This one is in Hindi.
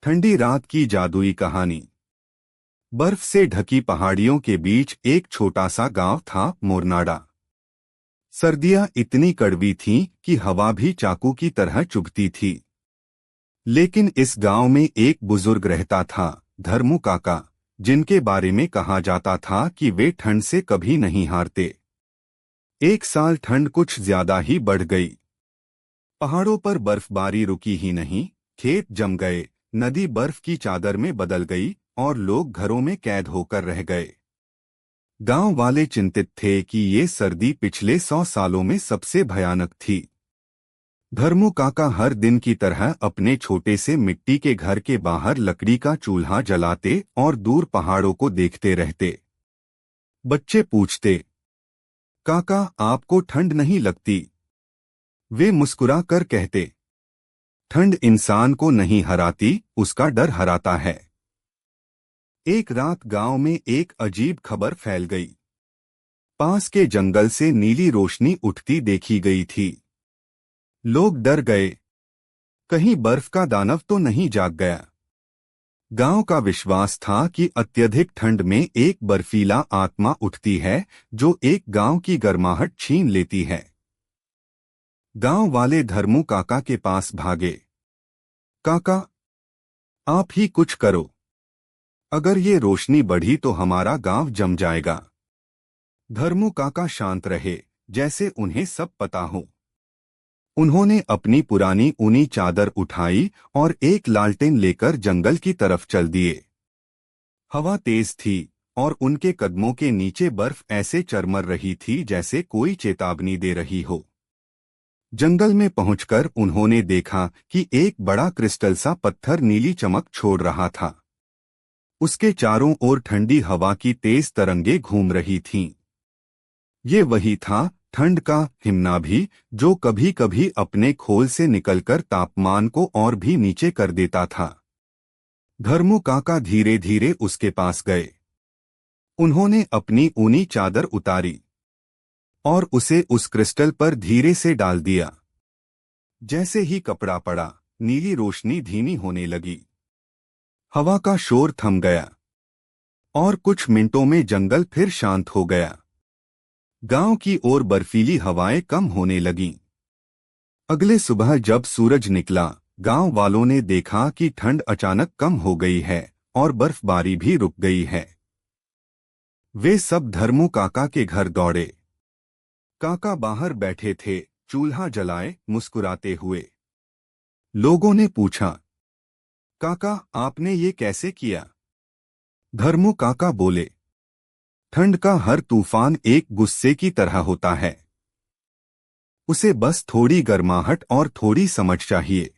ठंडी रात की जादुई कहानी। बर्फ से ढकी पहाड़ियों के बीच एक छोटा सा गांव था, मोरनाडा। सर्दियां इतनी कड़वी थीं कि हवा भी चाकू की तरह चुभती थी। लेकिन इस गांव में एक बुजुर्ग रहता था, धर्मू काका, जिनके बारे में कहा जाता था कि वे ठंड से कभी नहीं हारते। एक साल ठंड कुछ ज्यादा ही बढ़ गई। पहाड़ों पर बर्फबारी रुकी ही नहीं, खेत जम गए, नदी बर्फ की चादर में बदल गई और लोग घरों में कैद होकर रह गए। गांव वाले चिंतित थे कि ये सर्दी पिछले 100 सालों में सबसे भयानक थी। धर्मू काका हर दिन की तरह अपने छोटे से मिट्टी के घर के बाहर लकड़ी का चूल्हा जलाते और दूर पहाड़ों को देखते रहते। बच्चे पूछते, काका आपको ठंड नहीं लगती? वे मुस्कुरा कर कहते, ठंड इंसान को नहीं हराती, उसका डर हराता है। एक रात गांव में एक अजीब खबर फैल गई। पास के जंगल से नीली रोशनी उठती देखी गई थी। लोग डर गए, कहीं बर्फ का दानव तो नहीं जाग गया। गांव का विश्वास था कि अत्यधिक ठंड में एक बर्फीला आत्मा उठती है जो एक गांव की गर्माहट छीन लेती है। गांव वाले धर्मू काका के पास भागे। काका, आप ही कुछ करो। अगर ये रोशनी बढ़ी तो हमारा गांव जम जाएगा। धर्मू काका शांत रहे, जैसे उन्हें सब पता हो। उन्होंने अपनी पुरानी ऊनी चादर उठाई और एक लालटेन लेकर जंगल की तरफ चल दिए। हवा तेज थी और उनके कदमों के नीचे बर्फ ऐसे चरमर रही थी जैसे कोई चेतावनी दे रही हो। जंगल में पहुंचकर उन्होंने देखा कि एक बड़ा क्रिस्टल सा पत्थर नीली चमक छोड़ रहा था। उसके चारों ओर ठंडी हवा की तेज तरंगे घूम रही थीं। ये वही था, ठंड का हिमनाभी, जो कभी कभी अपने खोल से निकलकर तापमान को और भी नीचे कर देता था। धर्मू काका धीरे धीरे उसके पास गए। उन्होंने अपनी ऊनी चादर उतारी और उसे उस क्रिस्टल पर धीरे से डाल दिया। जैसे ही कपड़ा पड़ा, नीली रोशनी धीमी होने लगी। हवा का शोर थम गया और कुछ मिनटों में जंगल फिर शांत हो गया। गांव की ओर बर्फीली हवाएं कम होने लगीं। अगले सुबह जब सूरज निकला, गांव वालों ने देखा कि ठंड अचानक कम हो गई है और बर्फबारी भी रुक गई है। वे सब धर्मू काका के घर दौड़े। काका बाहर बैठे थे, चूल्हा जलाए, मुस्कुराते हुए। लोगों ने पूछा, काका आपने ये कैसे किया? धर्मू काका बोले, ठंड का हर तूफान एक गुस्से की तरह होता है। उसे बस थोड़ी गर्माहट और थोड़ी समझ चाहिए।